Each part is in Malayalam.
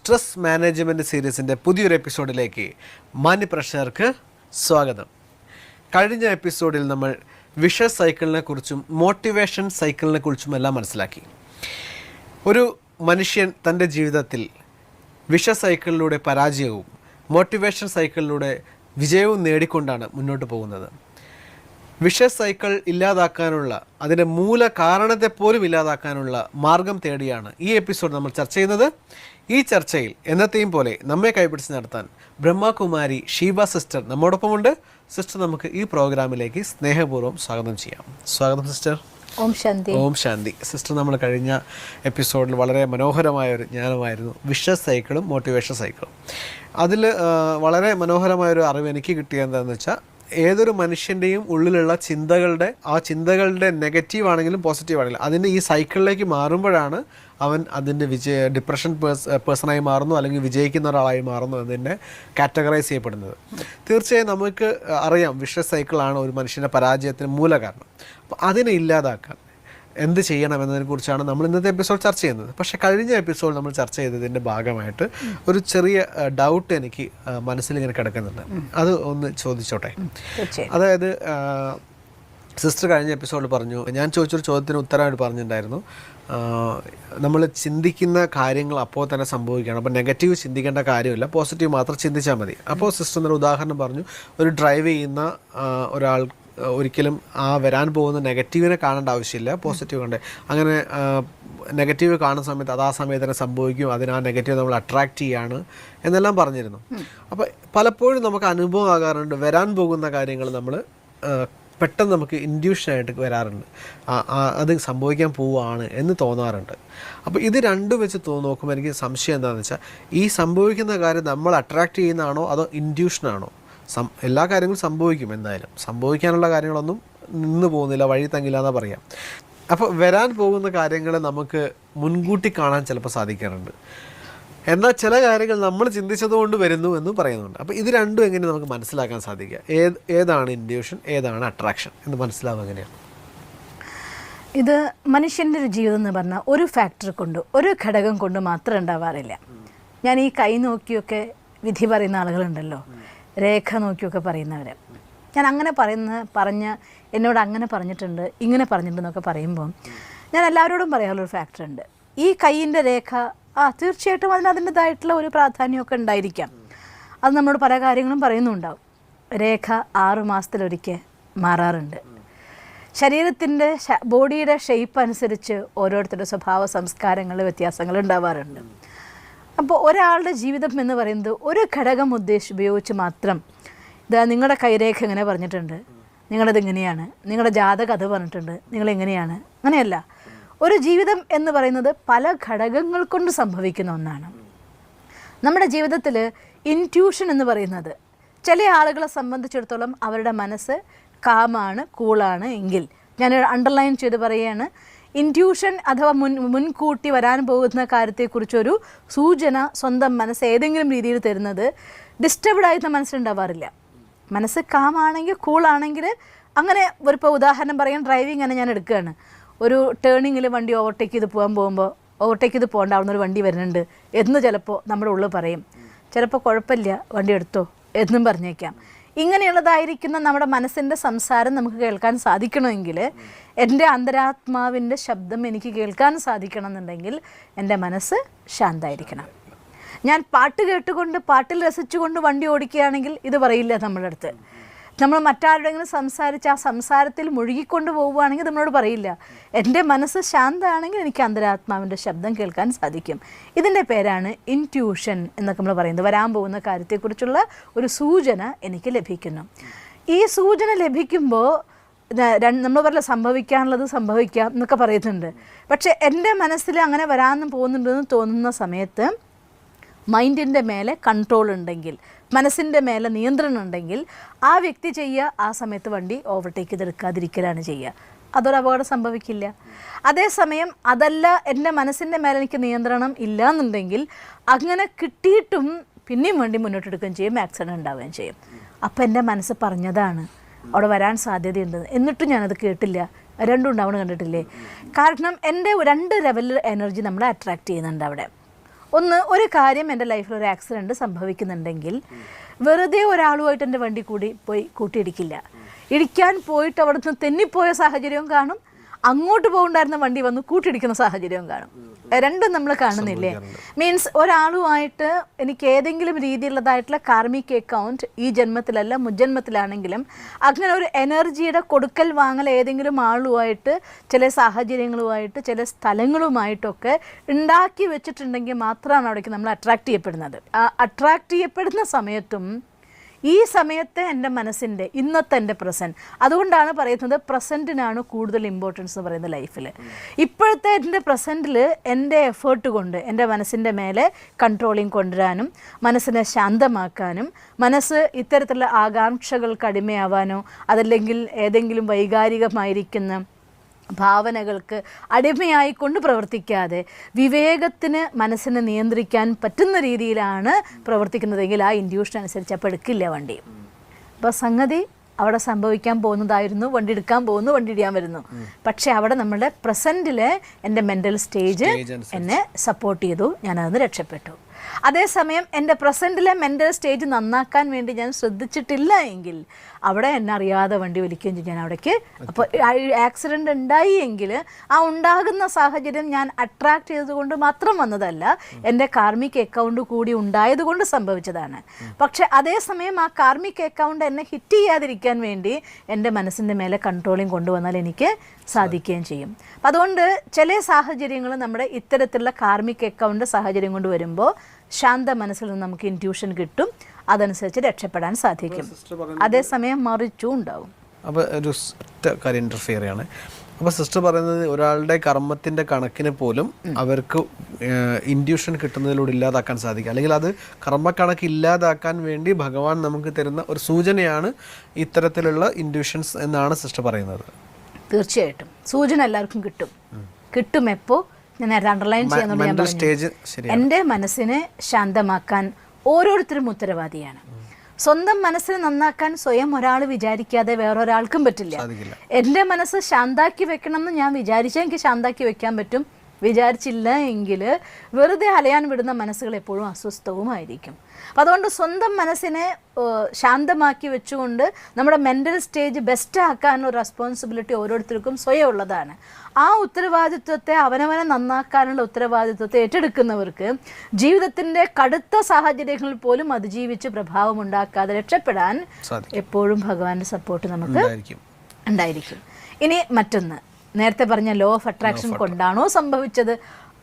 സ്ട്രെസ് മാനേജ്മെൻറ്റ് സീരീസിൻ്റെ പുതിയൊരു എപ്പിസോഡിലേക്ക് മാന്യപ്രേക്ഷകർക്ക് സ്വാഗതം. കഴിഞ്ഞ എപ്പിസോഡിൽ നമ്മൾ വിഷ സൈക്കിളിനെ കുറിച്ചും മോട്ടിവേഷൻ സൈക്കിളിനെ കുറിച്ചും എല്ലാം മനസ്സിലാക്കി. ഒരു മനുഷ്യൻ തൻ്റെ ജീവിതത്തിൽ വിഷ സൈക്കിളിലൂടെ പരാജയവും മോട്ടിവേഷൻ സൈക്കിളിലൂടെ വിജയവും നേടിക്കൊണ്ടാണ് മുന്നോട്ട് പോകുന്നത്. വിഷ സൈക്കിൾ ഇല്ലാതാക്കാനുള്ള, അതിൻ്റെ മൂല കാരണത്തെപ്പോലും ഇല്ലാതാക്കാനുള്ള മാർഗം തേടിയാണ് ഈ എപ്പിസോഡ് നമ്മൾ ചർച്ച ചെയ്യുന്നത്. ഈ ചർച്ചയിൽ എന്നത്തെയും പോലെ നമ്മെ കൈപിടിച്ച് നടത്താൻ ബ്രഹ്മകുമാരി ഷീബ സിസ്റ്റർ നമ്മോടൊപ്പമുണ്ട്. സിസ്റ്റർ, നമുക്ക് ഈ പ്രോഗ്രാമിലേക്ക് സ്നേഹപൂർവ്വം സ്വാഗതം ചെയ്യാം. സ്വാഗതം സിസ്റ്റർ. ഓം ശാന്തി. ഓം ശാന്തി. സിസ്റ്റർ, നമ്മൾ കഴിഞ്ഞ എപ്പിസോഡിൽ വളരെ മനോഹരമായൊരു ജ്ഞാനമായിരുന്നു വിഷ സൈക്കിളും മോട്ടിവേഷൻ സൈക്കിളും. അതിൽ വളരെ മനോഹരമായൊരു അറിവ് എനിക്ക് കിട്ടിയത് എന്താണെന്ന് വെച്ചാൽ, ഏതൊരു മനുഷ്യൻ്റെയും ഉള്ളിലുള്ള ചിന്തകളുടെ നെഗറ്റീവ് ആണെങ്കിലും പോസിറ്റീവ് ആണെങ്കിലും അതിൻ്റെ ഈ സൈക്കിളിലേക്ക് മാറുമ്പോഴാണ് അവൻ അതിൻ്റെ ഡിപ്രഷൻ പേഴ്സണായി മാറുന്നു, അല്ലെങ്കിൽ വിജയിക്കുന്ന ഒരാളായി മാറുന്നു എന്നതിനെ കാറ്റഗറൈസ് ചെയ്യപ്പെടുന്നത്. തീർച്ചയായും നമുക്ക് അറിയാം വിഷ സൈക്കിളാണ് ഒരു മനുഷ്യൻ്റെ പരാജയത്തിന് മൂല കാരണം. അപ്പോൾ അതിനെ ഇല്ലാതാക്കാൻ എന്ത് ചെയ്യണം എന്നതിനെക്കുറിച്ചാണ് നമ്മൾ ഇന്നത്തെ എപ്പിസോഡ് ചർച്ച ചെയ്യുന്നത്. പക്ഷേ കഴിഞ്ഞ എപ്പിസോഡ് നമ്മൾ ചർച്ച ചെയ്തതിൻ്റെ ഭാഗമായിട്ട് ഒരു ചെറിയ ഡൗട്ട് എനിക്ക് മനസ്സിലിങ്ങനെ കിടക്കുന്നുണ്ട്. അത് ഒന്ന് ചോദിച്ചോട്ടെ. അതായത് സിസ്റ്റർ കഴിഞ്ഞ എപ്പിസോഡിൽ പറഞ്ഞു, ഞാൻ ചോദിച്ചൊരു ചോദ്യത്തിന് ഉത്തരമായിട്ട് പറഞ്ഞിട്ടുണ്ടായിരുന്നു, നമ്മൾ ചിന്തിക്കുന്ന കാര്യങ്ങൾ അപ്പോൾ തന്നെ സംഭവിക്കുകയാണ്. അപ്പോൾ നെഗറ്റീവ് ചിന്തിക്കേണ്ട കാര്യമില്ല, പോസിറ്റീവ് മാത്രം ചിന്തിച്ചാൽ മതി. അപ്പോൾ സിസ്റ്റർ എന്നൊരു ഉദാഹരണം പറഞ്ഞു, ഒരു ഡ്രൈവ് ചെയ്യുന്ന ഒരാൾ ഒരിക്കലും ആ വരാൻ പോകുന്ന നെഗറ്റീവിനെ കാണേണ്ട ആവശ്യമില്ല, പോസിറ്റീവ് കണ്ടേ. അങ്ങനെ നെഗറ്റീവ് കാണുന്ന സമയത്ത് അത് ആ സമയത്ത് തന്നെ സംഭവിക്കും, അതിന് ആ നെഗറ്റീവ് നമ്മൾ അട്രാക്റ്റ് ചെയ്യാണ് എന്നെല്ലാം പറഞ്ഞിരുന്നു. അപ്പോൾ പലപ്പോഴും നമുക്ക് അനുഭവം ആകാറുണ്ട്, വരാൻ പോകുന്ന കാര്യങ്ങൾ നമ്മൾ പെട്ടെന്ന് നമുക്ക് ഇൻഡ്യൂഷനായിട്ട് വരാറുണ്ട്, അത് സംഭവിക്കാൻ പോവുകയാണ് എന്ന് തോന്നാറുണ്ട്. അപ്പോൾ ഇത് രണ്ടും വെച്ച് നോക്കുമ്പോൾ എനിക്ക് സംശയം എന്താണെന്ന് വെച്ചാൽ, ഈ സംഭവിക്കുന്ന കാര്യം നമ്മൾ അട്രാക്റ്റ് ചെയ്യുന്നതാണോ അതോ ഇൻഡ്യൂഷനാണോ? എല്ലാ കാര്യങ്ങളും സംഭവിക്കും, എന്തായാലും സംഭവിക്കാനുള്ള കാര്യങ്ങളൊന്നും നിന്ന് പോകുന്നില്ല, വഴി തങ്ങില്ല എന്നാ പറയാം. അപ്പോൾ വരാൻ പോകുന്ന കാര്യങ്ങൾ നമുക്ക് മുൻകൂട്ടി കാണാൻ ചിലപ്പോൾ സാധിക്കാറുണ്ട്, എന്നാൽ ചില കാര്യങ്ങൾ നമ്മൾ ചിന്തിച്ചതുകൊണ്ട് വരുന്നു എന്ന് പറയുന്നുണ്ട്. അപ്പോൾ ഇത് രണ്ടും എങ്ങനെ നമുക്ക് മനസ്സിലാക്കാൻ സാധിക്കുക? ഏതാണ് ഇൻഡ്യൂഷൻ, ഏതാണ് അട്രാക്ഷൻ എന്ന് മനസ്സിലാവുക എങ്ങനെയാണ്? ഇത് മനുഷ്യൻ്റെ ഒരു ജീവിതം എന്ന് പറഞ്ഞാൽ ഒരു ഫാക്ടർ കൊണ്ട്, ഒരു ഘടകം കൊണ്ട് മാത്രം ഉണ്ടാവാറില്ല. ഞാൻ ഈ കൈ നോക്കിയൊക്കെ വിധി പറയുന്ന ആളുകളുണ്ടല്ലോ, രേഖ നോക്കിയൊക്കെ പറയുന്നവർ, ഞാൻ അങ്ങനെ പറഞ്ഞ് എന്നോട് അങ്ങനെ പറഞ്ഞിട്ടുണ്ട്, ഇങ്ങനെ പറഞ്ഞിട്ടുണ്ടെന്നൊക്കെ പറയുമ്പം ഞാൻ എല്ലാവരോടും പറയാനുള്ളൊരു ഫാക്ടറുണ്ട്. ഈ കൈയിൻ്റെ രേഖ തീർച്ചയായിട്ടും അതിൻ്റെതായിട്ടുള്ള ഒരു പ്രാധാന്യമൊക്കെ ഉണ്ടായിരിക്കാം. അത് നമ്മളോട് പല കാര്യങ്ങളും പറയുന്നുണ്ടാവും. രേഖ 6 മാസത്തിലൊരിക്കൽ മാറാറുണ്ട്. ശരീരത്തിൻ്റെ ബോഡിയുടെ ഷേപ്പ് അനുസരിച്ച് ഓരോരുത്തരുടെ സ്വഭാവ സംസ്കാരങ്ങൾ വ്യത്യാസങ്ങൾ ഉണ്ടാവാറുണ്ട്. അപ്പോൾ ഒരാളുടെ ജീവിതം എന്ന് പറയുന്നത് ഒരു ഘടകം ഉപയോഗിച്ച് മാത്രം, ഇതാ നിങ്ങളുടെ കൈരേഖ ഇങ്ങനെ പറഞ്ഞിട്ടുണ്ട്, നിങ്ങളത് ഇങ്ങനെയാണ്, നിങ്ങളുടെ ജാതകം അത് പറഞ്ഞിട്ടുണ്ട്, നിങ്ങളെങ്ങനെയാണ്, അങ്ങനെയല്ല. ഒരു ജീവിതം എന്ന് പറയുന്നത് പല ഘടകങ്ങൾ കൊണ്ട് സംഭവിക്കുന്ന ഒന്നാണ്. നമ്മുടെ ജീവിതത്തിൽ ഇൻറ്റ്യൂഷൻ എന്ന് പറയുന്നത് ചില ആളുകളെ സംബന്ധിച്ചിടത്തോളം അവരുടെ മനസ്സ് കാമാണ്, കൂളാണ് എങ്കിൽ, ഞാൻ അണ്ടർലൈൻ ചെയ്ത് പറയുകയാണ്, ഇൻറ്റ്യൂഷൻ അഥവാ മുൻകൂട്ടി വരാൻ പോകുന്ന കാര്യത്തെക്കുറിച്ചൊരു സൂചന സ്വന്തം മനസ്സ് ഏതെങ്കിലും രീതിയിൽ തരുന്നത് ഡിസ്റ്റർബ്ഡ് ആയിരുന്ന മനസ്സിലുണ്ടാവാറില്ല. മനസ്സ് കാമാണെങ്കിൽ, കൂളാണെങ്കിൽ, അങ്ങനെ ഇപ്പോൾ ഉദാഹരണം പറയാൻ, ഡ്രൈവിംഗ് തന്നെ ഞാൻ എടുക്കുകയാണ്. ഒരു ടേണിങ്ങിൽ വണ്ടി ഓവർടേക്ക് ചെയ്ത് പോകുമ്പോൾ ഓവർടേക്ക് ചെയ്ത് പോകേണ്ടാവുന്ന ഒരു വണ്ടി വരുന്നുണ്ട് എന്ന് ചിലപ്പോൾ നമ്മുടെ ഉള്ളിൽ പറയും. ചിലപ്പോൾ കുഴപ്പമില്ല, വണ്ടി എടുത്തോ എന്നും പറഞ്ഞേക്കാം. ഇങ്ങനെയുള്ളതായിരിക്കുന്ന നമ്മുടെ മനസ്സിൻ്റെ സംസാരം നമുക്ക് കേൾക്കാൻ സാധിക്കണമെങ്കിൽ, എൻ്റെ അന്തരാത്മാവിൻ്റെ ശബ്ദം എനിക്ക് കേൾക്കാൻ സാധിക്കണം എന്നുണ്ടെങ്കിൽ എൻ്റെ മനസ്സ് ശാന്തമായിരിക്കണം. ഞാൻ പാട്ട് കേട്ടുകൊണ്ട്, പാട്ടിൽ രസിച്ചുകൊണ്ട് വണ്ടി ഓടിക്കുകയാണെങ്കിൽ ഇത് പറയില്ല നമ്മളുടെ അടുത്ത്. നമ്മൾ മറ്റാരുടെങ്കിലും സംസാരിച്ച് ആ സംസാരത്തിൽ മുഴുകിക്കൊണ്ട് പോവുകയാണെങ്കിൽ നമ്മളോട് പറയില്ല. എൻ്റെ മനസ്സ് ശാന്തമാണെങ്കിൽ എനിക്ക് അന്തരാത്മാവിൻ്റെ ശബ്ദം കേൾക്കാൻ സാധിക്കും. ഇതിൻ്റെ പേരാണ് ഇൻറ്റ്യൂഷൻ എന്നൊക്കെ നമ്മൾ പറയുന്നത്. വരാൻ പോകുന്ന കാര്യത്തെക്കുറിച്ചുള്ള ഒരു സൂചന എനിക്ക് ലഭിക്കുന്നു. ഈ സൂചന ലഭിക്കുമ്പോൾ നമ്മൾ പറയില്ല സംഭവിക്കാനുള്ളത് സംഭവിക്കാം എന്നൊക്കെ പറയുന്നുണ്ട്. പക്ഷേ എൻ്റെ മനസ്സിൽ അങ്ങനെ വരാമെന്ന് പോകുന്നുണ്ടെന്ന് തോന്നുന്ന സമയത്ത് മൈൻഡിൻ്റെ മേലെ കൺട്രോൾ ഉണ്ടെങ്കിൽ, മനസ്സിൻ്റെ മേലെ നിയന്ത്രണം ഉണ്ടെങ്കിൽ, ആ വ്യക്തി ചെയ്യുക ആ സമയത്ത് വണ്ടി ഓവർടേക്ക് ചെയ്തെടുക്കാതിരിക്കലാണ് ചെയ്യുക. അതൊരു അപകടം സംഭവിക്കില്ല. അതേസമയം അതല്ല, എൻ്റെ മനസ്സിൻ്റെ മേലെ എനിക്ക് നിയന്ത്രണം ഇല്ല എന്നുണ്ടെങ്കിൽ അങ്ങനെ കിട്ടിയിട്ടും പിന്നെയും വണ്ടി മുന്നോട്ടെടുക്കുകയും ചെയ്യും, ആക്സിഡൻറ്റ് ഉണ്ടാവുകയും ചെയ്യും. അപ്പം എൻ്റെ മനസ്സ് പറഞ്ഞതാണ് അവിടെ വരാൻ സാധ്യതയുണ്ട്, എന്നിട്ടും ഞാനത് കേട്ടില്ല. രണ്ടും ഉണ്ടാവണം, കണ്ടിട്ടില്ലേ? കാരണം എൻ്റെ 2 ലെവലിൽ എനർജി നമ്മളെ അട്രാക്റ്റ് ചെയ്യുന്നുണ്ട് അവിടെ. ഒരു കാര്യം എൻ്റെ ലൈഫിൽ ഒരു ആക്സിഡൻറ്റ് സംഭവിക്കുന്നുണ്ടെങ്കിൽ വെറുതെ ഒരാളുമായിട്ട് എൻ്റെ വണ്ടി പോയി കൂട്ടിയിടിക്കില്ല. ഇടിക്കാൻ പോയിട്ട് അവിടുന്ന് തെന്നിപ്പോയ സാഹചര്യവും കാണും, അങ്ങോട്ട് പോകുണ്ടായിരുന്ന വണ്ടി വന്ന് കൂട്ടിയിടിക്കുന്ന സാഹചര്യവും കാണും. രണ്ടും നമ്മൾ കാണുന്നില്ലേ? മീൻസ് ഒരാളുമായിട്ട് എനിക്ക് ഏതെങ്കിലും രീതിയിലുള്ളതായിട്ടുള്ള കാർമിക് അക്കൗണ്ട് ഈ ജന്മത്തിലല്ല മുജ്ജന്മത്തിലാണെങ്കിലും അങ്ങനെ ഒരു എനർജിയുടെ കൊടുക്കൽ വാങ്ങൽ ഏതെങ്കിലും ആളുമായിട്ട് ചില സാഹചര്യങ്ങളുമായിട്ട് ചില സ്ഥലങ്ങളുമായിട്ടൊക്കെ ഉണ്ടാക്കി വെച്ചിട്ടുണ്ടെങ്കിൽ മാത്രമാണ് അവിടേക്ക് നമ്മൾ അട്രാക്ട് ചെയ്യപ്പെടുന്നത്. ആ അട്രാക്ട് ചെയ്യപ്പെടുന്ന സമയത്തും ഈ സമയത്തെ എൻ്റെ മനസ്സിൻ്റെ ഇന്നത്തെ എൻ്റെ പ്രസൻറ്റ്, അതുകൊണ്ടാണ് പറയുന്നത് പ്രസൻറ്റിനാണ് കൂടുതൽ ഇമ്പോർട്ടൻസ് എന്ന് പറയുന്നത് ലൈഫിൽ. ഇപ്പോഴത്തെ എൻ്റെ പ്രസൻറ്റിൽ എൻ്റെ എഫേർട്ട് കൊണ്ട് എൻ്റെ മനസ്സിൻ്റെ മേലെ കൺട്രോളിങ് കൊണ്ടുവരാനും മനസ്സിനെ ശാന്തമാക്കാനും മനസ്സ് ഇത്തരത്തിലുള്ള ആകാംക്ഷകൾക്ക് അടിമയാവാനോ അതല്ലെങ്കിൽ ഏതെങ്കിലും വൈകാരികമായിരിക്കുന്ന ഭാവനകൾക്ക് അടിമയായിക്കൊണ്ട് പ്രവർത്തിക്കാതെ വിവേകത്തിന് മനസ്സിനെ നിയന്ത്രിക്കാൻ പറ്റുന്ന രീതിയിലാണ് പ്രവർത്തിക്കുന്നതെങ്കിൽ ആ ഇൻഡ്യൂഷൻ അനുസരിച്ച് അപ്പോൾ എടുക്കില്ല വണ്ടി. അപ്പോൾ സംഗതി അവിടെ സംഭവിക്കാൻ പോകുന്നതായിരുന്നു, വണ്ടി എടുക്കാൻ പോകുന്നു, വണ്ടി ഇടിയാൻ വരുന്നു. പക്ഷെ അവിടെ നമ്മുടെ പ്രസൻറ്റിലെ എൻ്റെ മെൻ്റൽ സ്റ്റേജ് എന്നെ സപ്പോർട്ട് ചെയ്തു, ഞാനതിന് രക്ഷപ്പെട്ടു. അതേസമയം എൻ്റെ പ്രസൻറ്റിലെ മെൻ്റൽ സ്റ്റേജ് നന്നാക്കാൻ വേണ്ടി ഞാൻ ശ്രദ്ധിച്ചിട്ടില്ല എങ്കിൽ അവിടെ എന്നെ അറിയാതെ വണ്ടി വലിക്കുകയും ചെയ്യും ഞാൻ അവിടേക്ക്. അപ്പോൾ ആക്സിഡൻ്റ് ഉണ്ടായി എങ്കിൽ ആ ഉണ്ടാകുന്ന സാഹചര്യം ഞാൻ അട്രാക്ട് ചെയ്തതുകൊണ്ട് മാത്രം വന്നതല്ല, എൻ്റെ കാർമിക് അക്കൗണ്ട് കൂടി ഉണ്ടായതുകൊണ്ട് സംഭവിച്ചതാണ്. പക്ഷെ അതേസമയം ആ കാർമിക് അക്കൗണ്ട് എന്നെ ഹിറ്റ് ചെയ്യാതിരിക്കാൻ വേണ്ടി എൻ്റെ മനസ്സിൻ്റെ മേലെ കൺട്രോളിങ് കൊണ്ടുവന്നാൽ എനിക്ക് സാധിക്കുകയും ചെയ്യും. അപ്പം അതുകൊണ്ട് ചില സാഹചര്യങ്ങൾ നമ്മുടെ ഇത്തരത്തിലുള്ള കാർമിക് അക്കൗണ്ട് സാഹചര്യം കൊണ്ട് വരുമ്പോൾ ശാന്ത മനസ്സിൽ നിന്ന് നമുക്ക് ഇൻറ്റ്യൂഷൻ കിട്ടും, അതനുസരിച്ച് രക്ഷപ്പെടാൻ സാധിക്കും. അതേസമയം മറിച്ചും ഉണ്ടാവും. അപ്പോൾ ഒരു കാര്യം ഇൻ്റർഫിയർ ആണ്. അപ്പോൾ സിസ്റ്റർ പറയുന്നത് ഒരാളുടെ കർമ്മത്തിൻ്റെ കണക്കിന് പോലും അവർക്ക് ഇൻറ്റ്യൂഷൻ കിട്ടുന്നതിലൂടെ ഇല്ലാതാക്കാൻ സാധിക്കും, അല്ലെങ്കിൽ അത് കർമ്മക്കണക്ക് ഇല്ലാതാക്കാൻ വേണ്ടി ഭഗവാൻ നമുക്ക് തരുന്ന ഒരു സൂചനയാണ് ഇത്തരത്തിലുള്ള ഇൻറ്റ്യൂഷൻസ് എന്നാണ് സിസ്റ്റർ പറയുന്നത്. തീർച്ചയായിട്ടും സൂചന എല്ലാവർക്കും കിട്ടും. എപ്പോൾ ഞാൻ നേരത്തെ അണ്ടർലൈൻ ചെയ്യാൻ എൻ്റെ മനസ്സിനെ ശാന്തമാക്കാൻ ഓരോരുത്തരും ഉത്തരവാദിയാണ്. സ്വന്തം മനസ്സിനെ നന്നാക്കാൻ സ്വയം ഒരാൾ വിചാരിക്കാതെ വേറൊരാൾക്കും പറ്റില്ല. എൻ്റെ മനസ്സ് ശാന്താക്കി വെക്കണം എന്ന് ഞാൻ വിചാരിച്ചാൽ എനിക്ക് ശാന്താക്കി വെക്കാൻ പറ്റും, വിചാരിച്ചില്ല എങ്കിൽ വെറുതെ അലയാൻ വിടുന്ന മനസ്സുകൾ എപ്പോഴും അസ്വസ്ഥവുമായിരിക്കും. അപ്പം അതുകൊണ്ട് സ്വന്തം മനസ്സിനെ ശാന്തമാക്കി വെച്ചുകൊണ്ട് നമ്മുടെ മെൻ്റൽ സ്റ്റേജ് ബെസ്റ്റ് ആക്കാനുള്ള റെസ്പോൺസിബിലിറ്റി ഓരോരുത്തർക്കും സ്വയം ഉള്ളതാണ്. ആ ഉത്തരവാദിത്വത്തെ അവനവനെ നന്നാക്കാനുള്ള ഉത്തരവാദിത്വത്തെ ഏറ്റെടുക്കുന്നവർക്ക് ജീവിതത്തിൻ്റെ കടുത്ത സാഹചര്യങ്ങളിൽ പോലും അതിജീവിച്ച് പ്രഭാവം ഉണ്ടാക്കാതെ രക്ഷപ്പെടാൻ എപ്പോഴും ഭഗവാന്റെ സപ്പോർട്ട് നമുക്ക് ഉണ്ടായിരിക്കും. ഇനി മറ്റൊന്ന്, നേരത്തെ പറഞ്ഞ ലോ ഓഫ് അട്രാക്ഷൻ കൊണ്ടാണോ സംഭവിച്ചത്,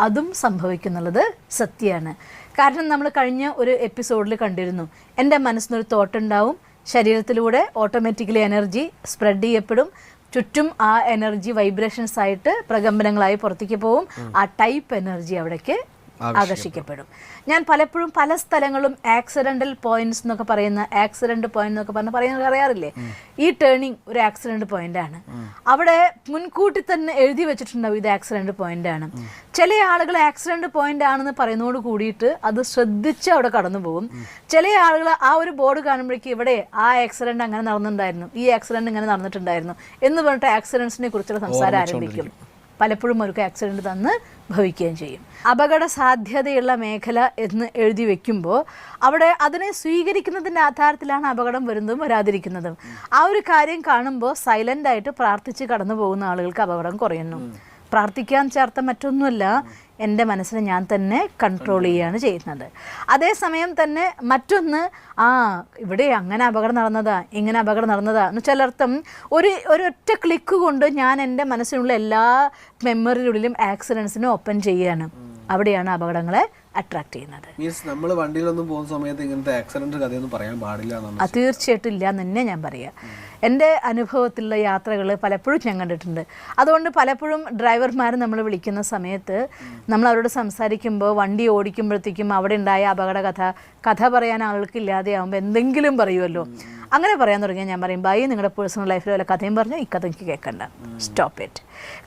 അതും സംഭവിക്കുന്നുള്ളത് സത്യമാണ്. കാരണം നമ്മൾ കഴിഞ്ഞ ഒരു എപ്പിസോഡിൽ കണ്ടിരുന്നു, എൻ്റെ മനസ്സിനൊരു തോട്ട് ഉണ്ടാവും, ശരീരത്തിലൂടെ ഓട്ടോമാറ്റിക്കലി എനർജി സ്പ്രെഡ് ചെയ്യപ്പെടും, ചുറ്റും ആ എനർജി വൈബ്രേഷൻസ് ആയിട്ട് പ്രകമ്പനങ്ങളായി പുറത്തേക്ക് പോവും, ആ ടൈപ്പ് എനർജി അവിടേക്ക് ആകർഷിക്കപ്പെടും. ഞാൻ പലപ്പോഴും പല സ്ഥലങ്ങളും ആക്സിഡൻ്റൽ പോയിന്റ്സ് എന്നൊക്കെ പറയുന്ന ആക്സിഡൻറ്റ് പോയിന്റ് എന്നൊക്കെ പറയുന്നത് അറിയാറില്ലേ? ഈ ടേണിങ് ഒരു ആക്സിഡൻറ്റ് പോയിന്റാണ്. അവിടെ മുൻകൂട്ടി തന്നെ എഴുതി വെച്ചിട്ടുണ്ടാവും ഇത് ആക്സിഡൻറ്റ് പോയിന്റാണ്. ചില ആളുകൾ ആക്സിഡൻറ്റ് പോയിന്റ് ആണെന്ന് പറയുന്നതോട് കൂടിയിട്ട് അത് ശ്രദ്ധിച്ച് അവിടെ കടന്നു പോകും. ചില ആളുകൾ ആ ഒരു ബോർഡ് കാണുമ്പോഴേക്കും ഇവിടെ ആ ആക്സിഡൻറ്റ് അങ്ങനെ നടന്നിട്ടുണ്ടായിരുന്നു, ഈ ആക്സിഡൻറ്റ് ഇങ്ങനെ നടന്നിട്ടുണ്ടായിരുന്നു എന്ന് പറഞ്ഞിട്ട് ആക്സിഡൻസിനെ കുറിച്ചുള്ള സംസാരം ആരംഭിക്കും. പലപ്പോഴും അവർക്ക് ആക്സിഡൻറ്റ് തന്ന് ഭവിക്കുകയും ചെയ്യും. അപകട സാധ്യതയുള്ള മേഖല എന്ന് എഴുതി വെക്കുമ്പോൾ അവിടെ അതിനെ സ്വീകരിക്കുന്നതിൻ്റെ ആധാരത്തിലാണ് അപകടം വരുന്നതും വരാതിരിക്കുന്നതും. ആ ഒരു കാര്യം കാണുമ്പോൾ സൈലൻ്റായിട്ട് പ്രാർത്ഥിച്ച് കടന്നു പോകുന്ന ആളുകൾക്ക് അപകടം കുറയുന്നു. പ്രാർത്ഥിക്കാൻ ചേർത്ത മറ്റൊന്നുമല്ല, എൻ്റെ മനസ്സിനെ ഞാൻ തന്നെ കൺട്രോൾ ചെയ്യുകയാണ് ചെയ്യുന്നത്. അതേസമയം തന്നെ മറ്റൊന്ന്, ഇവിടെ അങ്ങനെ അപകടം നടന്നതാ, ഇങ്ങനെ അപകടം നടന്നതാ എന്ന് ചിലർത്ഥം ഒരൊറ്റ ക്ലിക്ക് കൊണ്ട് ഞാൻ എൻ്റെ മനസ്സിനുള്ള എല്ലാ മെമ്മറിയുള്ളിലും ആക്സിഡൻസിനെ ഓപ്പൺ ചെയ്യുകയാണ്. അവിടെയാണ് അപകടങ്ങളെ അട്രാക്ട് ചെയ്യുന്നത്. നമ്മൾ വണ്ടിയിലൊന്നും പോകുന്ന സമയത്ത് ഇങ്ങനത്തെ ആക്സിഡന്റ് കഥയൊന്നും പറയാൻ പാടില്ല. തീർച്ചയായിട്ടും ഇല്ല എന്ന് തന്നെ ഞാൻ പറയാം. എൻ്റെ അനുഭവത്തിലുള്ള യാത്രകൾ പലപ്പോഴും ഞാൻ കണ്ടിട്ടുണ്ട്. അതുകൊണ്ട് പലപ്പോഴും ഡ്രൈവർമാർ നമ്മൾ വിളിക്കുന്ന സമയത്ത് നമ്മൾ അവരോട് സംസാരിക്കുമ്പോൾ വണ്ടി ഓടിക്കുമ്പോഴത്തേക്കും അവിടെ ഉണ്ടായ അപകട കഥ പറയാൻ ആൾക്ക് ഇല്ലാതെയാകുമ്പോൾ എന്തെങ്കിലും പറയുമല്ലോ. അങ്ങനെ പറയാൻ തുടങ്ങിയാൽ ഞാൻ പറയും, ബൈ, നിങ്ങളുടെ പേഴ്സണൽ ലൈഫിൽ വല്ല കഥയും പറഞ്ഞാൽ ഈ കഥ എനിക്ക് കേൾക്കണ്ട, സ്റ്റോപ്പ് ഇറ്റ്.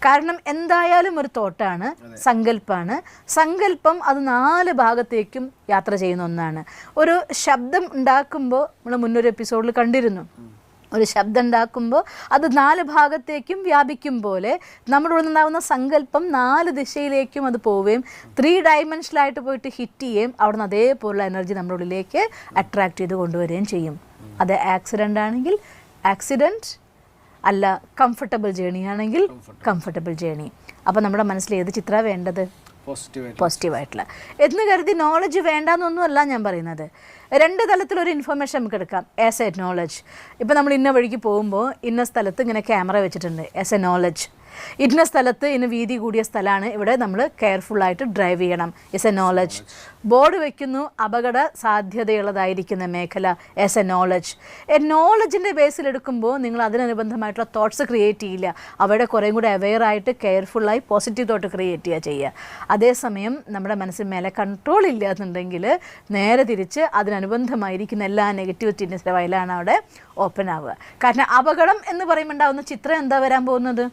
കാരണം എന്തായാലും ഒരു തോട്ടാണ്, സങ്കല്പമാണ്. സങ്കല്പം അത് 4 ഭാഗത്തേക്കും യാത്ര ചെയ്യുന്ന ഒന്നാണ്. ഒരു ശബ്ദം ഉണ്ടാക്കുമ്പോൾ നമ്മൾ മുന്നൊരു എപ്പിസോഡിൽ കണ്ടിരുന്നു, ഒരു ശബ്ദം ഉണ്ടാക്കുമ്പോൾ അത് 4 ഭാഗത്തേക്കും വ്യാപിക്കും പോലെ നമ്മുടെ ഉള്ളിൽ നിന്നുണ്ടാകുന്ന സങ്കല്പം 4 ദിശയിലേക്കും അത് പോവുകയും 3 ഡയമെൻഷനിലായിട്ട് പോയിട്ട് ഹിറ്റ് ചെയ്യുകയും അവിടെ നിന്ന് അതേപോലുള്ള എനർജി നമ്മുടെ ഉള്ളിലേക്ക് അട്രാക്റ്റ് ചെയ്ത് കൊണ്ടുവരികയും ചെയ്യും. അത് ആക്സിഡൻ്റ് ആണെങ്കിൽ ആക്സിഡൻറ്റ്, അല്ല കംഫർട്ടബിൾ ജേണി ആണെങ്കിൽ കംഫർട്ടബിൾ ജേണി. അപ്പോൾ നമ്മുടെ മനസ്സിൽ ഏത് ചിത്രമാണ് വേണ്ടത്? പോസിറ്റീവായിട്ടുള്ള. എന്ന് കരുതി നോളജ് വേണ്ടാന്നൊന്നുമല്ല ഞാൻ പറയുന്നത്. 2 തലത്തിലൊരു ഇൻഫർമേഷൻ നമുക്ക് എടുക്കാം. ആസ് എ നോളജ്, ഇപ്പോൾ നമ്മൾ ഇന്ന വഴിക്ക് പോകുമ്പോൾ ഇന്ന സ്ഥലത്ത് ഇങ്ങനെ ക്യാമറ വെച്ചിട്ടുണ്ട്, ആസ് എ നോളജ്. ഇന്ന സ്ഥലത്ത് ഇന്ന് വീതി കൂടിയ സ്ഥലമാണ്, ഇവിടെ നമ്മൾ കെയർഫുള്ളായിട്ട് ഡ്രൈവ് ചെയ്യണം, ഇസ് എ നോളജ്. ബോർഡ് വയ്ക്കുന്നു, അപകട സാധ്യതയുള്ളതായിരിക്കുന്ന മേഖല, ആസ് എ നോളജ്. നോളജിൻ്റെ ബേസിലെടുക്കുമ്പോൾ നിങ്ങൾ അതിനനുബന്ധമായിട്ടുള്ള തോട്ട്സ് ക്രിയേറ്റ് ചെയ്യില്ല, അവിടെ കുറേയും കൂടെ അവെയറായിട്ട് കെയർഫുള്ളായി പോസിറ്റീവ് തോട്ട് ക്രിയേറ്റ് ചെയ്യുക. അതേസമയം നമ്മുടെ മനസ്സിൽ മേലെ കൺട്രോൾ ഇല്ല എന്നുണ്ടെങ്കിൽ നേരെ തിരിച്ച് അതിനനുബന്ധമായിരിക്കുന്ന എല്ലാ നെഗറ്റിവിറ്റീൻ്റെ വയലാണ് അവിടെ ഓപ്പൺ ആവുക. കാരണം അപകടം എന്ന് പറയുമ്പോൾ ഉണ്ടാകുന്ന ചിത്രം എന്താ വരാൻ പോകുന്നത്?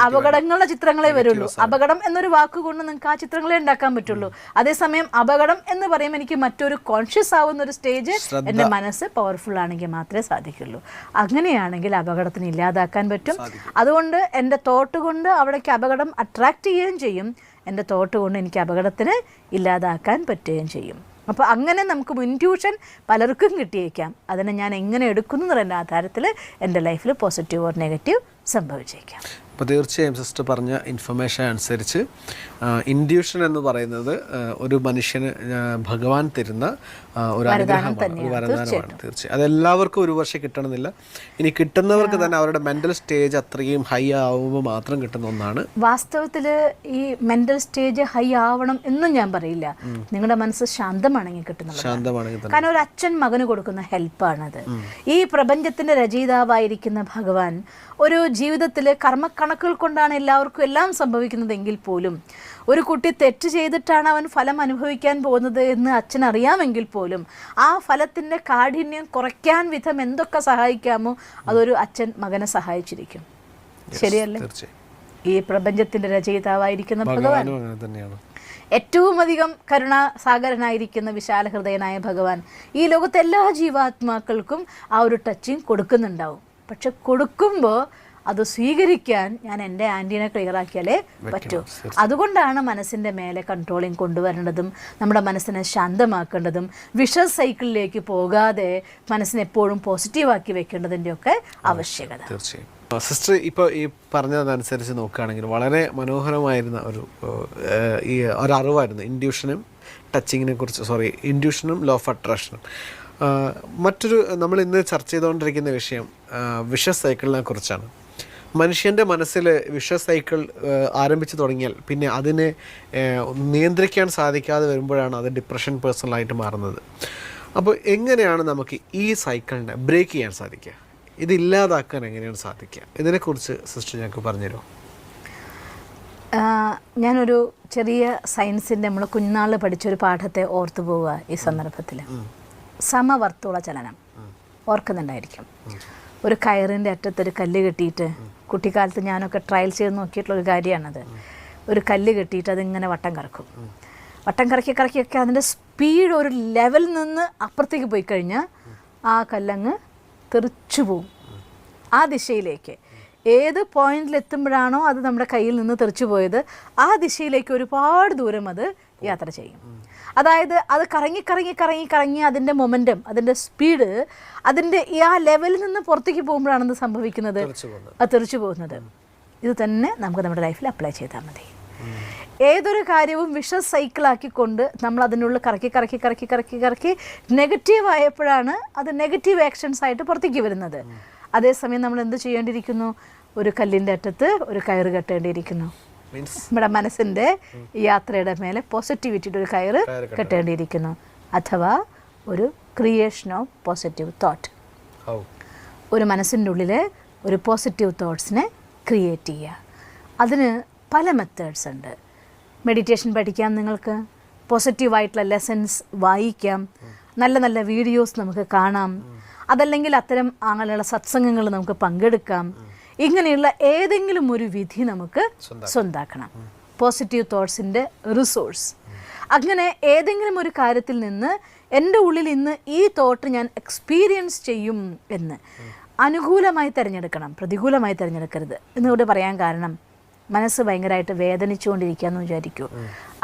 അപകടങ്ങളുടെ ചിത്രങ്ങളെ വരുള്ളൂ. അപകടം എന്നൊരു വാക്കുകൊണ്ട് നിങ്ങൾക്ക് ആ ചിത്രങ്ങളെ ഉണ്ടാക്കാൻ പറ്റുള്ളൂ. അതേസമയം അപകടം എന്ന് പറയുമ്പോൾ എനിക്ക് മറ്റൊരു കോൺഷ്യസ് ആവുന്ന ഒരു സ്റ്റേജ് എൻ്റെ മനസ്സ് പവർഫുൾ ആണെങ്കിൽ മാത്രമേ സാധിക്കുള്ളൂ. അങ്ങനെയാണെങ്കിൽ അപകടത്തിന് ഇല്ലാതാക്കാൻ പറ്റും. അതുകൊണ്ട് എൻ്റെ തോട്ട് കൊണ്ട് അവിടേക്ക് അപകടം അട്രാക്റ്റ് ചെയ്യുകയും ചെയ്യും, എൻ്റെ തോട്ട് കൊണ്ട് എനിക്ക് അപകടത്തിന് ഇല്ലാതാക്കാൻ പറ്റുകയും ചെയ്യും. അപ്പോൾ അങ്ങനെ നമുക്ക് ഇൻറ്റ്യൂഷൻ പലർക്കും കിട്ടിയേക്കാം. അതിനെ ഞാൻ എങ്ങനെ എടുക്കുന്നു എന്നതിൻ്റെ ആധാരത്തിൽ എൻ്റെ ലൈഫിൽ പോസിറ്റീവ് ഓർ നെഗറ്റീവ് സംഭവിച്ചേക്കാം. അപ്പോൾ തീർച്ചയായും സിസ്റ്റർ പറഞ്ഞ ഇൻഫർമേഷൻ അനുസരിച്ച് ഇൻഡ്യൂഷൻ എന്ന് പറയുന്നത് ഒരു മനുഷ്യന് ഭഗവാൻ തരുന്ന ഒരു അനുഗ്രഹമാണ്, ഒരു വരദാനമാണ്. തീർച്ചയായും അതെല്ലാവർക്കും ഒരു വർഷം കിട്ടണമെന്നില്ല. ഇനി കിട്ടുന്നവർക്ക് തന്നെ അവരുടെ മെൻ്റൽ സ്റ്റേജ് അത്രയും ഹൈ ആവുമ്പോൾ മാത്രം കിട്ടുന്ന ഒന്നാണ്. വാസ്തവത്തിൽ ഈ മെൻ്റൽ സ്റ്റേജ് ഹൈ ആവണം എന്നും ഞാൻ പറയില്ല. നിങ്ങളുടെ മനസ്സ് ശാന്തമാണെങ്കിൽ കിട്ടുന്നത്, ശാന്തമാണെങ്കിൽ. കാരണം ഒരു അച്ഛൻ മകന് കൊടുക്കുന്ന ഹെൽപ്പാണത്. ഈ പ്രപഞ്ചത്തിൻ്റെ രചയിതാവായിരിക്കുന്ന ഭഗവാൻ ഒരു ജീവിതത്തിൽ കർമ്മക്കണക്കുകൾ കൊണ്ടാണ് എല്ലാവർക്കും എല്ലാം സംഭവിക്കുന്നതെങ്കിൽ പോലും ഒരു കുട്ടി തെറ്റ് ചെയ്തിട്ടാണ് അവൻ ഫലം അനുഭവിക്കാൻ പോകുന്നത് എന്ന് അച്ഛൻ അറിയാമെങ്കിൽ പോലും ആ ഫലത്തിൻ്റെ കാഠിന്യം കുറയ്ക്കാൻ വിധം എന്തൊക്കെ സഹായിക്കാമോ അതൊരു അച്ഛൻ മകനെ സഹായിച്ചിരിക്കും. ശരിയല്ലേ? ഈ പ്രപഞ്ചത്തിൻ്റെ രചയിതാവായിരിക്കുന്ന ഭഗവാൻ, ഏറ്റവും അധികം കരുണാസാഗരനായിരിക്കുന്ന വിശാല ഹൃദയനായ ഭഗവാൻ ഈ ലോകത്തെ എല്ലാ ജീവാത്മാക്കൾക്കും ആ ഒരു ടച്ചിങ് കൊടുക്കുന്നുണ്ടാവും. പക്ഷെ കൊടുക്കുമ്പോൾ അത് സ്വീകരിക്കാൻ ഞാൻ എൻ്റെ ആൻറ്റീനെ ക്ലിയർ ആക്കിയാലേ പറ്റൂ. അതുകൊണ്ടാണ് മനസ്സിൻ്റെ മേലെ കൺട്രോളിങ് കൊണ്ടുവരേണ്ടതും നമ്മുടെ മനസ്സിനെ ശാന്തമാക്കേണ്ടതും വിഷസ് സൈക്കിളിലേക്ക് പോകാതെ മനസ്സിനെ എപ്പോഴും പോസിറ്റീവാക്കി വെക്കേണ്ടതിൻ്റെ ഒക്കെ ആവശ്യകത. തീർച്ചയായും സിസ്റ്റർ ഇപ്പോൾ ഈ പറഞ്ഞതനുസരിച്ച് നോക്കുകയാണെങ്കിൽ വളരെ മനോഹരമായിരുന്ന ഒരറിവായിരുന്നു ഇൻഡ്യൂഷനും ടച്ചിങ്ങിനെ കുറിച്ച്, ഇൻഡ്യൂഷനും ലോ ഓഫ് അട്രാക്ഷനും. മറ്റൊരു നമ്മൾ ഇന്ന് ചർച്ച ചെയ്തുകൊണ്ടിരിക്കുന്ന വിഷയം വിഷസ് സൈക്കിളിനെ കുറിച്ചാണ്. മനുഷ്യൻ്റെ മനസ്സിൽ വിഷസ് സൈക്കിൾ ആരംഭിച്ചു തുടങ്ങിയാൽ പിന്നെ അതിനെ നിയന്ത്രിക്കാൻ സാധിക്കാതെ വരുമ്പോഴാണ് അത് ഡിപ്രഷൻ പേഴ്സണലായിട്ട് മാറുന്നത്. അപ്പോൾ എങ്ങനെയാണ് നമുക്ക് ഈ സൈക്കിളിനെ ബ്രേക്ക് ചെയ്യാൻ സാധിക്കുക? ഇത് ഇല്ലാതാക്കാൻ എങ്ങനെയാണ് സാധിക്കുക? ഇതിനെക്കുറിച്ച് സിസ്റ്റർ ഞങ്ങൾക്ക് പറഞ്ഞുതരുമോ? ഞാനൊരു ചെറിയ സയൻസിൻ്റെ നമ്മൾ കുഞ്ഞുനാളിൽ പഠിച്ചൊരു പാഠത്തെ ഓർത്തു പോവുക ഈ സന്ദർഭത്തിൽ. സമവർത്തുള ചലനം ഓർക്കുന്നുണ്ടായിരിക്കും. ഒരു കയറിൻ്റെ അറ്റത്തൊരു കല്ല് കെട്ടിയിട്ട്, കുട്ടിക്കാലത്ത് ഞാനൊക്കെ ട്രയൽ ചെയ്ത് നോക്കിയിട്ടുള്ളൊരു കാര്യമാണത്. ഒരു കല്ല് കെട്ടിയിട്ട് അതിങ്ങനെ വട്ടം കറക്കും. വട്ടം കറക്കിയൊക്കെ അതിൻ്റെ സ്പീഡ് ഒരു ലെവലിൽ നിന്ന് അപ്പുറത്തേക്ക് പോയി കഴിഞ്ഞാൽ ആ കല്ലങ്ങ് തെറിച്ചു പോവും ആ ദിശയിലേക്ക്. ഏത് പോയിന്റിലെത്തുമ്പോഴാണോ അത് നമ്മുടെ കയ്യിൽ നിന്ന് തെറിച്ചു പോയത് ആ ദിശയിലേക്ക് ഒരുപാട് ദൂരം അത് യാത്ര ചെയ്യും. അതായത് അത് കറങ്ങി അതിൻ്റെ മൊമെൻറ്റം, അതിൻ്റെ സ്പീഡ്, അതിൻ്റെ ആ ലെവലിൽ നിന്ന് പുറത്തേക്ക് പോകുമ്പോഴാണെന്ന് സംഭവിക്കുന്നത്, അത് തെറിച്ചു പോകുന്നത്. ഇത് തന്നെ നമുക്ക് നമ്മുടെ ലൈഫിൽ അപ്ലൈ ചെയ്താൽ മതി. ഏതൊരു കാര്യവും വിഷസ് സൈക്കിളാക്കിക്കൊണ്ട് നമ്മൾ അതിനുള്ളിൽ കറക്കി നെഗറ്റീവ് ആയപ്പോഴാണ് അത് നെഗറ്റീവ് ആക്ഷൻസ് ആയിട്ട് പുറത്തേക്ക് വരുന്നത്. അതേസമയം നമ്മൾ എന്ത് ചെയ്യേണ്ടിയിരിക്കുന്നു? ഒരു കല്ലിൻ്റെ അറ്റത്ത് ഒരു കയറ് കെട്ടേണ്ടിയിരിക്കുന്നു. നമ്മുടെ മനസ്സിൻ്റെ യാത്രയുടെ മേലെ പോസിറ്റിവിറ്റിയുടെ ഒരു കയറ് കെട്ടേണ്ടിയിരിക്കുന്നു. അഥവാ ഒരു ക്രിയേഷൻ ഓഫ് പോസിറ്റീവ് തോട്ട്. ഒരു മനസ്സിൻ്റെ ഉള്ളിൽ ഒരു പോസിറ്റീവ് തോട്ട്സിനെ ക്രിയേറ്റ് ചെയ്യുക. അതിന് പല മെത്തേഡ്സ് ഉണ്ട്. മെഡിറ്റേഷൻ പഠിക്കാം, നിങ്ങൾക്ക് പോസിറ്റീവായിട്ടുള്ള ലെസൺസ് വായിക്കാം, നല്ല നല്ല വീഡിയോസ് നമുക്ക് കാണാം, അതല്ലെങ്കിൽ അത്തരം അങ്ങനെയുള്ള സത്സംഗങ്ങൾ നമുക്ക് പങ്കെടുക്കാം. ഇങ്ങനെയുള്ള ഏതെങ്കിലും ഒരു വിധി നമുക്ക് സ്വന്താക്കണം. Positive തോട്ട്സിൻ്റെ resource. അങ്ങനെ ഏതെങ്കിലും ഒരു കാര്യത്തിൽ നിന്ന് എൻ്റെ ഉള്ളിൽ ഇന്ന് ഈ തോട്ട് ഞാൻ എക്സ്പീരിയൻസ് ചെയ്യും എന്ന് അനുകൂലമായി തിരഞ്ഞെടുക്കണം, പ്രതികൂലമായി തിരഞ്ഞെടുക്കരുത് എന്നിവിടെ പറയാൻ കാരണം മനസ്സ് ഭയങ്കരമായിട്ട് വേദനിച്ചുകൊണ്ടിരിക്കുകയെന്ന് വിചാരിക്കൂ.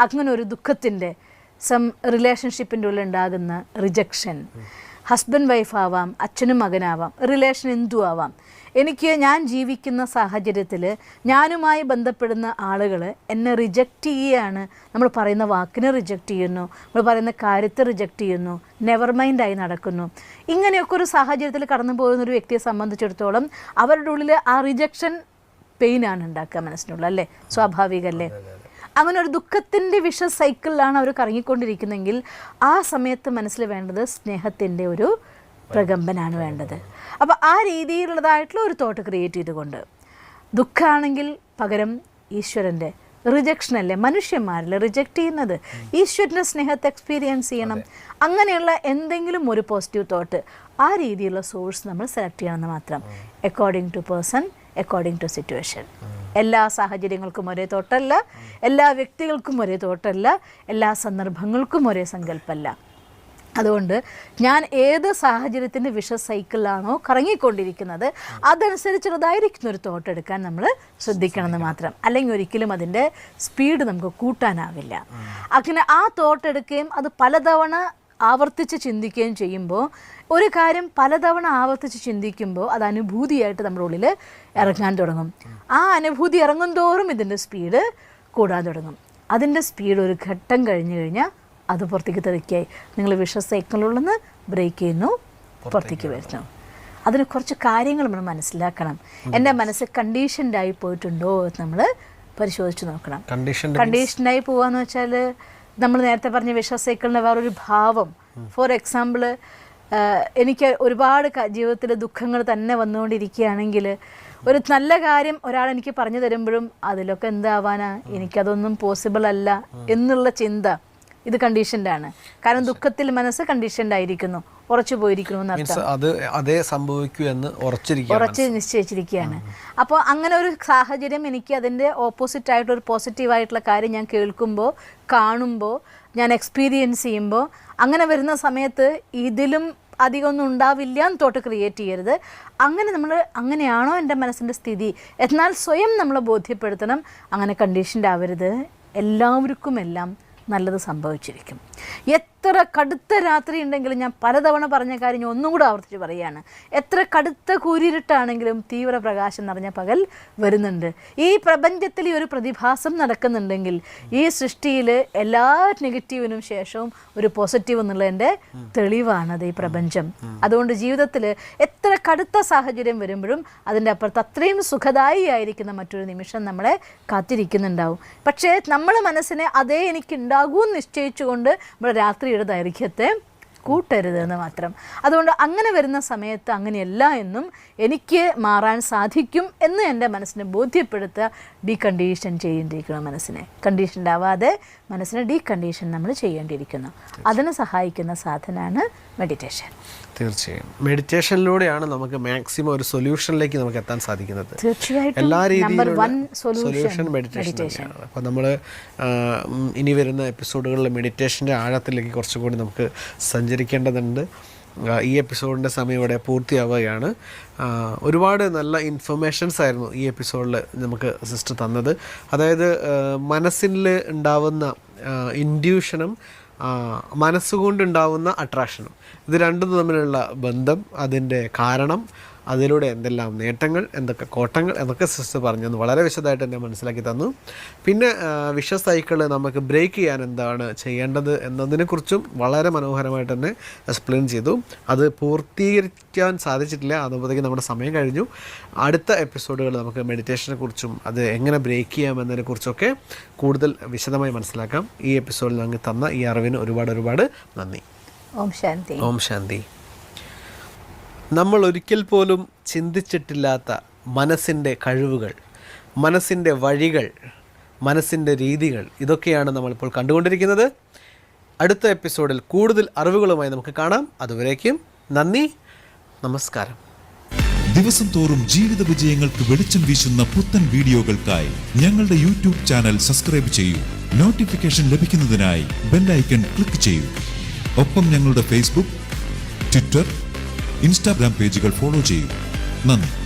അങ്ങനെ ഒരു ദുഃഖത്തിൻ്റെ റിലേഷൻഷിപ്പിൻ്റെ ഉള്ളിൽ ഉണ്ടാകുന്ന റിജക്ഷൻ, ഹസ്ബൻഡ് വൈഫ് ആവാം, അച്ഛനും മകനാവാം, റിലേഷൻ എന്തു ആവാം. ഞാൻ ജീവിക്കുന്ന സാഹചര്യത്തിൽ ഞാനുമായി ബന്ധപ്പെടുന്ന ആളുകൾ എന്നെ റിജക്റ്റ് ചെയ്യുകയാണ്. നമ്മൾ പറയുന്ന വാക്കിനെ റിജക്റ്റ് ചെയ്യുന്നു, നമ്മൾ പറയുന്ന കാര്യത്തെ റിജക്റ്റ് ചെയ്യുന്നു, നെവർ മൈൻഡായി നടക്കുന്നു. ഇങ്ങനെയൊക്കെ ഒരു സാഹചര്യത്തിൽ കടന്നു പോകുന്ന ഒരു വ്യക്തിയെ സംബന്ധിച്ചിടത്തോളം അവരുടെ ഉള്ളിൽ ആ റിജക്ഷൻ പെയിനാണ് ഉണ്ടാക്കുക മനസ്സിനുള്ള, അല്ലേ? സ്വാഭാവികമല്ലേ? അങ്ങനെ ഒരു ദുഃഖത്തിൻ്റെ വിഷ സൈക്കിളിലാണ് അവർ കറങ്ങിക്കൊണ്ടിരിക്കുന്നെങ്കിൽ ആ സമയത്ത് മനസ്സിൽ വേണ്ടത് സ്നേഹത്തിൻ്റെ ഒരു പ്രകമ്പനാണ് വേണ്ടത്. അപ്പോൾ ആ രീതിയിലുള്ളതായിട്ടുള്ള ഒരു തോട്ട് ക്രിയേറ്റ് ചെയ്തുകൊണ്ട്, ദുഃഖമാണെങ്കിൽ പകരം ഈശ്വരൻ്റെ റിജക്ഷനല്ലേ, മനുഷ്യന്മാരല്ലേ റിജക്റ്റ് ചെയ്യുന്നത്, ഈശ്വരൻ്റെ സ്നേഹത്തെ എക്സ്പീരിയൻസ് ചെയ്യണം. അങ്ങനെയുള്ള എന്തെങ്കിലും ഒരു പോസിറ്റീവ് തോട്ട്, ആ രീതിയിലുള്ള സോഴ്സ് നമ്മൾ സെലക്ട് ചെയ്യണമെന്ന് മാത്രം. According to person, according to situation. എല്ലാ സാഹചര്യങ്ങൾക്കും ഒരേ തോട്ടല്ല, എല്ലാ വ്യക്തികൾക്കും ഒരേ തോട്ടല്ല, എല്ലാ സന്ദർഭങ്ങൾക്കും ഒരേ സങ്കല്പമല്ല. അതുകൊണ്ട് ഞാൻ ഏത് സാഹചര്യത്തിൻ്റെ വിഷ സൈക്കിളിലാണോ കറങ്ങിക്കൊണ്ടിരിക്കുന്നത് അതനുസരിച്ചുള്ളതായിരിക്കുന്ന ഒരു തോട്ട് എടുക്കാൻ നമ്മൾ ശ്രദ്ധിക്കണമെന്ന് മാത്രം. അല്ലെങ്കിൽ ഒരിക്കലും അതിൻ്റെ സ്പീഡ് നമുക്ക് കൂട്ടാനാവില്ല. അങ്ങനെ ആ തോട്ട് എടുക്കുകയും അത് പലതവണ ആവർത്തിച്ച് ചിന്തിക്കുകയും ചെയ്യുമ്പോൾ, ഒരു കാര്യം പലതവണ ആവർത്തിച്ച് ചിന്തിക്കുമ്പോൾ അത് അനുഭൂതിയായിട്ട് നമ്മുടെ ഉള്ളിൽ ഇറങ്ങാൻ തുടങ്ങും. ആ അനുഭൂതി ഇറങ്ങും തോറും ഇതിൻ്റെ സ്പീഡ് കൂടാൻ തുടങ്ങും. അതിൻ്റെ സ്പീഡ് ഒരു ഘട്ടം കഴിഞ്ഞു കഴിഞ്ഞാൽ അത് പുറത്തേക്ക് തെറിക്കായി നിങ്ങൾ വിഷ സൈക്കിളിലുള്ളെന്ന് ബ്രേക്ക് ചെയ്യുന്നു, പുറത്തേക്ക് വരുന്നു. അതിന് കുറച്ച് കാര്യങ്ങൾ നമ്മൾ മനസ്സിലാക്കണം. എൻ്റെ മനസ്സ് കണ്ടീഷൻഡായി പോയിട്ടുണ്ടോ എന്ന് നമ്മൾ പരിശോധിച്ച് നോക്കണം. കണ്ടീഷൻഡായി പോവാന്ന് വെച്ചാൽ നമ്മൾ നേരത്തെ പറഞ്ഞ വിഷ സൈക്കിളിൻ്റെ വേറൊരു ഭാവം. ഫോർ എക്സാമ്പിൾ, എനിക്ക് ഒരുപാട് ജീവിതത്തിൽ ദുഃഖങ്ങൾ തന്നെ വന്നുകൊണ്ടിരിക്കുകയാണെങ്കിൽ ഒരു നല്ല കാര്യം ഒരാൾ എനിക്ക് പറഞ്ഞു തരുമ്പോഴും അതിലൊക്കെ എന്താവാനാ, എനിക്കതൊന്നും പോസിബിൾ അല്ല എന്നുള്ള ചിന്ത, ഇത് കണ്ടീഷൻഡാണ്. കാരണം ദുഃഖത്തിൽ മനസ്സ് കണ്ടീഷൻഡായിരിക്കുന്നു, ഉറച്ചു പോയിരിക്കുന്നു എന്നർത്ഥം. ഉറച്ച് നിശ്ചയിച്ചിരിക്കുകയാണ്. അപ്പോൾ അങ്ങനെ ഒരു സാഹചര്യം എനിക്ക് അതിൻ്റെ ഓപ്പോസിറ്റായിട്ടൊരു പോസിറ്റീവായിട്ടുള്ള കാര്യം ഞാൻ കേൾക്കുമ്പോൾ, കാണുമ്പോൾ, ഞാൻ എക്സ്പീരിയൻസ് ചെയ്യുമ്പോൾ, അങ്ങനെ വരുന്ന സമയത്ത് ഇതിലും അധികമൊന്നും ഉണ്ടാവില്ല എന്ന് തോട്ട് ക്രിയേറ്റ് ചെയ്യരുത്. അങ്ങനെയാണോ എൻ്റെ മനസ്സിൻ്റെ സ്ഥിതി, എന്നാൽ സ്വയം നമ്മളെ ബോധ്യപ്പെടുത്തണം അങ്ങനെ കണ്ടീഷൻഡ് ആവരുത്. എല്ലാവർക്കും എല്ലാം നല്ലത് സംഭവിച്ചിരിക്കും. എത്ര കടുത്ത രാത്രി ഉണ്ടെങ്കിലും, ഞാൻ പലതവണ പറഞ്ഞ കാര്യം ഞാൻ ഒന്നും കൂടെ ആവർത്തിച്ച് പറയുകയാണ്, എത്ര കടുത്ത കൂരിരുട്ടാണെങ്കിലും തീവ്ര പ്രകാശം നിറഞ്ഞ പകൽ വരുന്നുണ്ട്. ഈ പ്രപഞ്ചത്തിൽ ഈ ഒരു പ്രതിഭാസം നടക്കുന്നുണ്ടെങ്കിൽ ഈ സൃഷ്ടിയിൽ എല്ലാ നെഗറ്റീവിനും ശേഷവും ഒരു പോസിറ്റീവ് എന്നുള്ളതിൻ്റെ തെളിവാണത് ഈ പ്രപഞ്ചം. അതുകൊണ്ട് ജീവിതത്തിൽ എത്ര കടുത്ത സാഹചര്യം വരുമ്പോഴും അതിൻ്റെ അപ്പുറത്ത് അത്രയും സുഖദായി ആയിരിക്കുന്ന മറ്റൊരു നിമിഷം നമ്മളെ കാത്തിരിക്കുന്നുണ്ടാവും. പക്ഷേ നമ്മൾ മനസ്സിനെ അതേ എനിക്കുണ്ടാകൂ എന്ന് നിശ്ചയിച്ചുകൊണ്ട് നമ്മുടെ രാത്രിയുടെ ദൈർഘ്യത്തെ കൂട്ടരുത് എന്ന് മാത്രം. അതുകൊണ്ട് അങ്ങനെ വരുന്ന സമയത്ത് അങ്ങനെയല്ല എന്നും എനിക്ക് മാറാൻ സാധിക്കും എന്ന് എൻ്റെ മനസ്സിനെ ബോധ്യപ്പെടുത്തുക. ഡീകണ്ടീഷൻ ചെയ്യേണ്ടിയിരിക്കണം മനസ്സിനെ. കണ്ടീഷൻഡ് ആവാതെ മനസ്സിനെ ഡീകണ്ടീഷൻ നമ്മൾ ചെയ്യേണ്ടിയിരിക്കുന്നു. അതിന് സഹായിക്കുന്ന സാധനമാണ് മെഡിറ്റേഷൻ. തീർച്ചയായും മെഡിറ്റേഷനിലൂടെയാണ് നമുക്ക് മാക്സിമം ഒരു സൊല്യൂഷനിലേക്ക് നമുക്ക് എത്താൻ സാധിക്കുന്നത്. തീർച്ചയായിട്ടും എല്ലാ രീതിയിലുള്ള സൊല്യൂഷൻ മെഡിറ്റേഷൻ. അപ്പോൾ നമ്മൾ ഇനി വരുന്ന എപ്പിസോഡുകളിൽ മെഡിറ്റേഷൻ്റെ ആഴത്തിലേക്ക് കുറച്ചുകൂടി നമുക്ക് സഞ്ചരിക്കേണ്ടതുണ്ട്. ഈ എപ്പിസോഡിൻ്റെ സമയം ഇവിടെ പൂർത്തിയാവുകയാണ്. ഒരുപാട് നല്ല ഇൻഫർമേഷൻസ് ആയിരുന്നു ഈ എപ്പിസോഡിൽ നമുക്ക് സിസ്റ്റർ തന്നത്. അതായത് മനസ്സിൽ ഉണ്ടാവുന്ന ഇൻഡ്യൂഷനും മനസ്സുകൊണ്ടുണ്ടാവുന്ന അട്രാക്ഷനും, ഇത് രണ്ടും തമ്മിലുള്ള ബന്ധം, അതിൻ്റെ കാരണം, അതിലൂടെ എന്തെല്ലാം നേട്ടങ്ങൾ, എന്തൊക്കെ കോട്ടങ്ങൾ എന്നൊക്കെ സിസ്റ്റർ പറഞ്ഞു വളരെ വിശദമായിട്ട് എന്നെ മനസ്സിലാക്കി തന്നു. പിന്നെ വിഷ സൈക്കിൾ നമുക്ക് ബ്രേക്ക് ചെയ്യാൻ എന്താണ് ചെയ്യേണ്ടത് എന്നതിനെക്കുറിച്ചും വളരെ മനോഹരമായിട്ട് തന്നെ എക്സ്പ്ലെയിൻ ചെയ്തു. അത് പൂർത്തീകരിക്കാൻ സാധിച്ചിട്ടില്ല, അതുമ്പോഴത്തേക്കും നമ്മുടെ സമയം കഴിഞ്ഞു. അടുത്ത എപ്പിസോഡുകൾ നമുക്ക് മെഡിറ്റേഷനെ കുറിച്ചും അത് എങ്ങനെ ബ്രേക്ക് ചെയ്യാം എന്നതിനെക്കുറിച്ചൊക്കെ കൂടുതൽ വിശദമായി മനസ്സിലാക്കാം. ഈ എപ്പിസോഡിൽ ഞങ്ങൾക്ക് തന്ന ഈ അറിവിന് ഒരുപാട് നന്ദി. ഓം ശാന്തി. ഓം ശാന്തി. നമ്മൾ ഒരിക്കൽ പോലും ചിന്തിച്ചിട്ടില്ലാത്ത മനസ്സിൻ്റെ കഴിവുകൾ, മനസ്സിൻ്റെ വഴികൾ, മനസ്സിൻ്റെ രീതികൾ, ഇതൊക്കെയാണ് നമ്മളിപ്പോൾ കണ്ടുകൊണ്ടിരിക്കുന്നത്. അടുത്ത എപ്പിസോഡിൽ കൂടുതൽ അറിവുകളുമായി നമുക്ക് കാണാം. അതുവരേക്കും നന്ദി, നമസ്കാരം. ദിവസം തോറും ജീവിത വിജയങ്ങൾക്ക് വെളിച്ചം വീശുന്ന പുത്തൻ വീഡിയോകൾക്കായി ഞങ്ങളുടെ യൂട്യൂബ് ചാനൽ സബ്സ്ക്രൈബ് ചെയ്യൂ. നോട്ടിഫിക്കേഷൻ ലഭിക്കുന്നതിനായി ബെൽ ഐക്കൺ ക്ലിക്ക് ചെയ്യൂ. ഒപ്പം ഞങ്ങളുടെ ഫേസ്ബുക്ക്, ട്വിറ്റർ, ഇൻസ്റ്റാഗ്രാം പേജുകൾ ഫോളോ ചെയ്യൂ. നന്ദി.